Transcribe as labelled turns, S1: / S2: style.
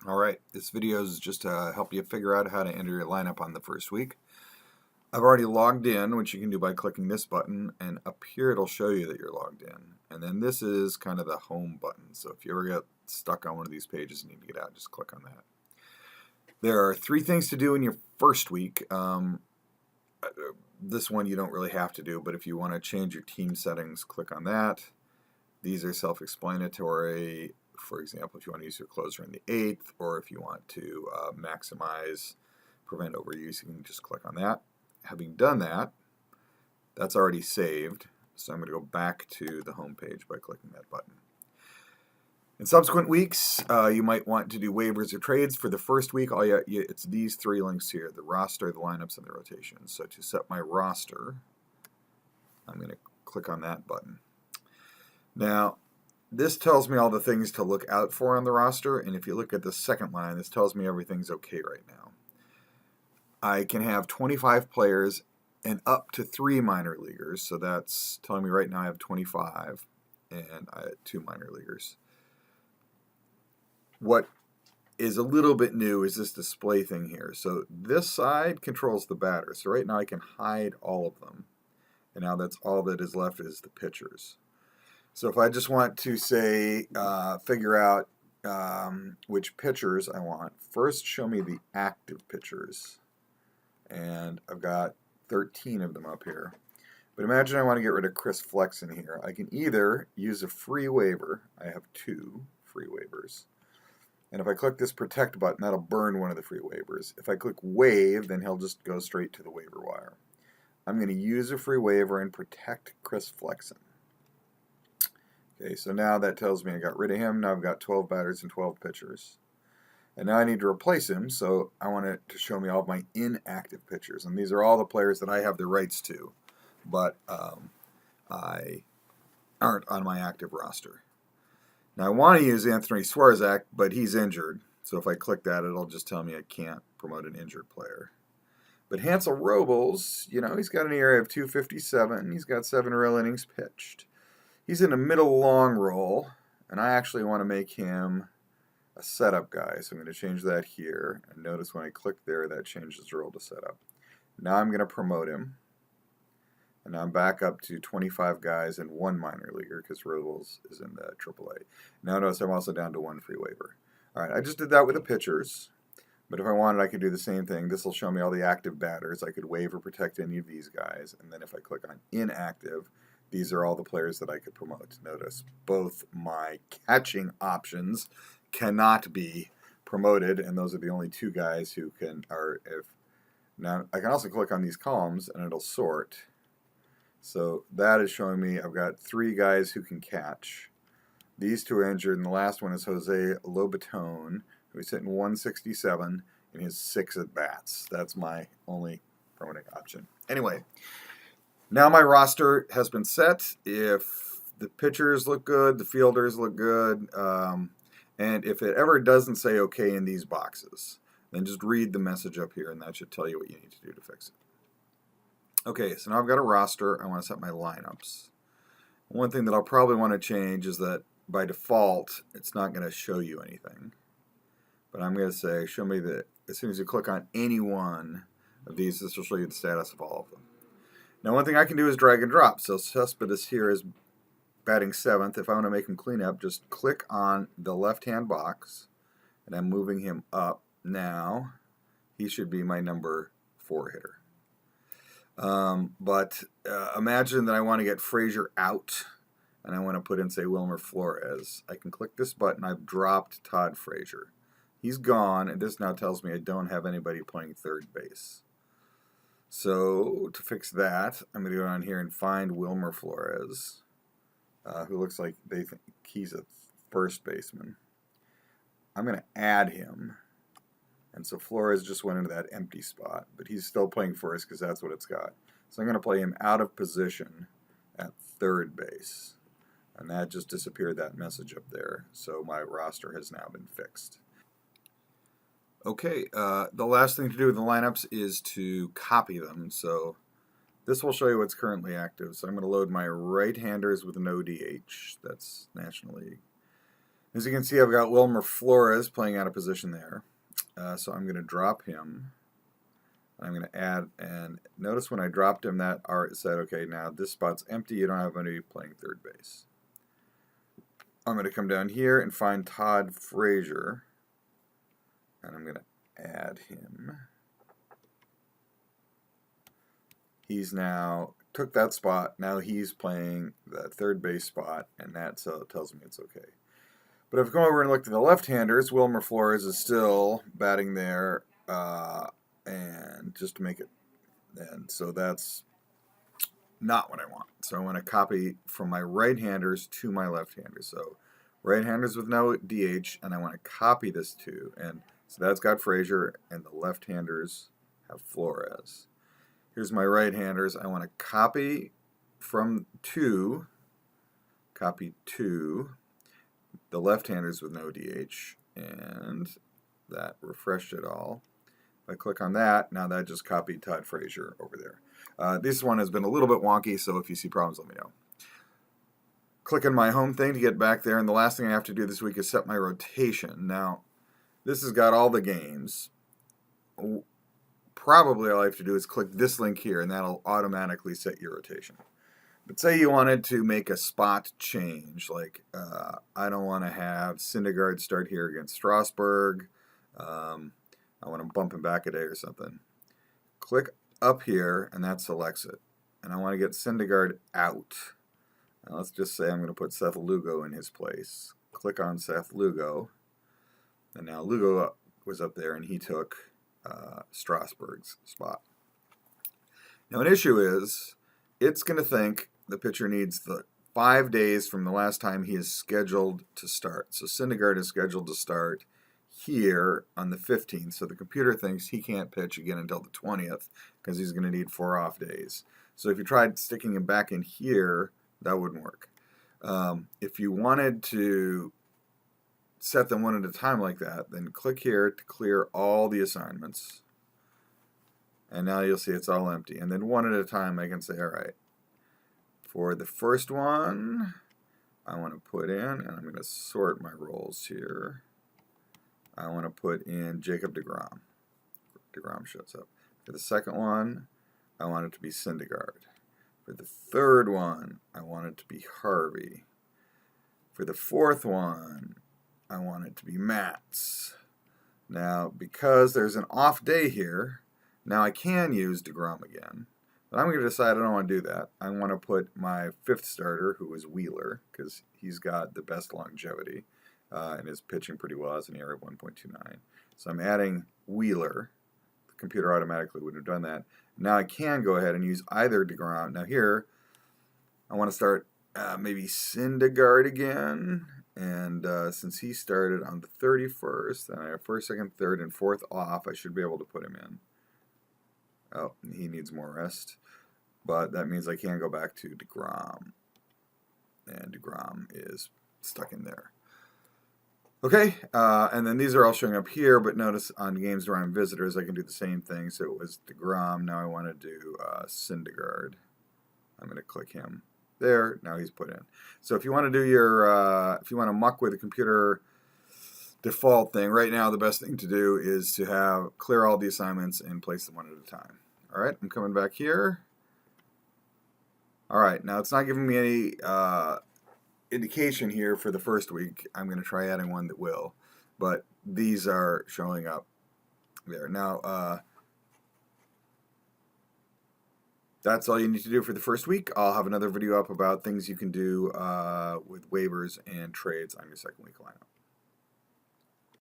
S1: Alright, this video is just to help you figure out how to enter your lineup on the first week. I've already logged in, which you can do by clicking this button, and up here it'll show you that you're logged in. And then this is kind of the home button, so if you ever get stuck on one of these pages and need to get out, just click on that. There are 3 things to do in your first week. This one you don't really have to do, but if you want to change your team settings, click on that. These are self-explanatory. For example, if you want to use your closer in the 8th, or if you want to maximize prevent overuse, you can just click on that. Having done that, that's already saved, so I'm going to go back to the home page by clicking that button. In subsequent weeks, you might want to do waivers or trades. For the first week, it's these 3 links here: the roster, the lineups, and the rotations. So to set my roster, I'm going to click on that button. Now, this tells me all the things to look out for on the roster, and if you look at the second line, this tells me everything's okay right now. I can have 25 players and up to 3 minor leaguers, so that's telling me right now I have 25 and I have 2 minor leaguers. What is a little bit new is this display thing here. So this side controls the batter, so right now I can hide all of them, and now that's all that is left is the pitchers. So if I just want to say, figure out which pitchers I want, first show me the active pitchers. And I've got 13 of them up here. But imagine I want to get rid of Chris Flexen here. I can either use a free waiver. I have 2 free waivers. And if I click this protect button, that'll burn one of the free waivers. If I click waive, then he'll just go straight to the waiver wire. I'm going to use a free waiver and protect Chris Flexen. Okay, so now that tells me I got rid of him. Now I've got 12 batters and 12 pitchers. And now I need to replace him, so I want it to show me all of my inactive pitchers. And these are all the players that I have the rights to, but I aren't on my active roster. Now I want to use Anthony Swarzak, but he's injured. So if I click that, it'll just tell me I can't promote an injured player. But Hansel Robles, he's got an ERA of 2.57. He's got 7 real innings pitched. He's in a middle long role, and I actually want to make him a setup guy. So I'm going to change that here. And notice when I click there, that changes the role to setup. Now I'm going to promote him. And now I'm back up to 25 guys and 1 minor leaguer because Robles is in the AAA. Now notice I'm also down to 1 free waiver. All right, I just did that with the pitchers. But if I wanted, I could do the same thing. This will show me all the active batters. I could waive or protect any of these guys. And then if I click on inactive, these are all the players that I could promote. Notice both my catching options cannot be promoted, and those are the only 2 guys who can. Now I can also click on these columns, and it'll sort. So that is showing me I've got 3 guys who can catch. These 2 are injured, and the last one is Jose Lobaton, who's hitting 167 and has 6 at bats. That's my only promoting option. Anyway. Now my roster has been set. If the pitchers look good, the fielders look good, and if it ever doesn't say OK in these boxes, then just read the message up here, and that should tell you what you need to do to fix it. Okay, so now I've got a roster. I want to set my lineups. One thing that I'll probably want to change is that by default, it's not going to show you anything. But I'm going to say, show me as soon as you click on any one of these, this will show you the status of all of them. Now, one thing I can do is drag and drop. So Cespedes here is batting 7th. If I want to make him clean up, just click on the left-hand box, and I'm moving him up. Now, he should be my number 4 hitter. But imagine that I want to get Frazier out, and I want to put in, say, Wilmer Flores. I can click this button. I've dropped Todd Frazier. He's gone, and this now tells me I don't have anybody playing third base. So to fix that, I'm going to go down here and find Wilmer Flores, who looks like they think he's a first baseman. I'm going to add him. And so Flores just went into that empty spot, but he's still playing first because that's what it's got. So I'm going to play him out of position at third base. And that just disappeared, that message up there. So my roster has now been fixed. Okay, the last thing to do with the lineups is to copy them. So this will show you what's currently active. So I'm going to load my right-handers with no DH. That's National League. As you can see, I've got Wilmer Flores playing out of position there. So I'm going to drop him. I'm going to add, and notice when I dropped him, that art said, okay, now this spot's empty. You don't have anybody playing third base. I'm going to come down here and find Todd Frazier, and I'm going to add him. He's now took that spot. Now he's playing the third base spot, and that tells me it's okay. But if I come over and look to the left-handers, Wilmer Flores is still batting there, and just to make it, and so that's not what I want. So I want to copy from my right-handers to my left-handers. So right-handers with no DH, and I want to copy this to, and so that's got Frazier, and the left-handers have Flores. Here's my right-handers. I want to copy from copy to the left-handers with no DH, and that refreshed it all. If I click on that, now that just copied Todd Frazier over there. This one has been a little bit wonky, so if you see problems, let me know. Click on my home thing to get back there, and the last thing I have to do this week is set my rotation. Now, this has got all the games. Probably all I have to do is click this link here, and that'll automatically set your rotation. But say you wanted to make a spot change, like I don't want to have Syndergaard start here against Strasburg. I want to bump him back a day or something. Click up here, and that selects it. And I want to get Syndergaard out. Now let's just say I'm going to put Seth Lugo in his place. Click on Seth Lugo. And now Lugo was up there, and he took Strasburg's spot. Now an issue is, it's going to think the pitcher needs the 5 days from the last time he is scheduled to start. So Syndergaard is scheduled to start here on the 15th. So the computer thinks he can't pitch again until the 20th because he's going to need 4 off days. So if you tried sticking him back in here, that wouldn't work. If you wanted to set them one at a time like that, then click here to clear all the assignments. And now you'll see it's all empty. And then one at a time I can say, all right, for the first one, I want to put in, and I'm going to sort my roles here. I want to put in Jacob deGrom. deGrom shows up. For the second one, I want it to be Syndergaard. For the third one, I want it to be Harvey. For the fourth one, I want it to be Matz. Now, because there's an off day here, now I can use deGrom again. But I'm going to decide I don't want to do that. I want to put my fifth starter, who is Wheeler, because he's got the best longevity and is pitching pretty well, has an ERA of 1.29. So I'm adding Wheeler. The computer automatically would have done that. Now I can go ahead and use either deGrom. Now here, I want to start maybe Syndergaard again. And since he started on the 31st, then I have first, second, third, and fourth off, I should be able to put him in. Oh, he needs more rest. But that means I can go back to deGrom. And deGrom is stuck in there. Okay, and then these are all showing up here, but notice on games where I'm visitors, I can do the same thing. So it was deGrom. Now I want to do Syndergaard. I'm going to click him there. Now he's put in. So if you want to do your, if you want to muck with the computer default thing, right now the best thing to do is to have clear all the assignments and place them one at a time. All right, I'm coming back here. All right, now it's not giving me any indication here for the first week. I'm going to try adding one that will, but these are showing up there. Now, that's all you need to do for the first week. I'll have another video up about things you can do with waivers and trades on your second week lineup.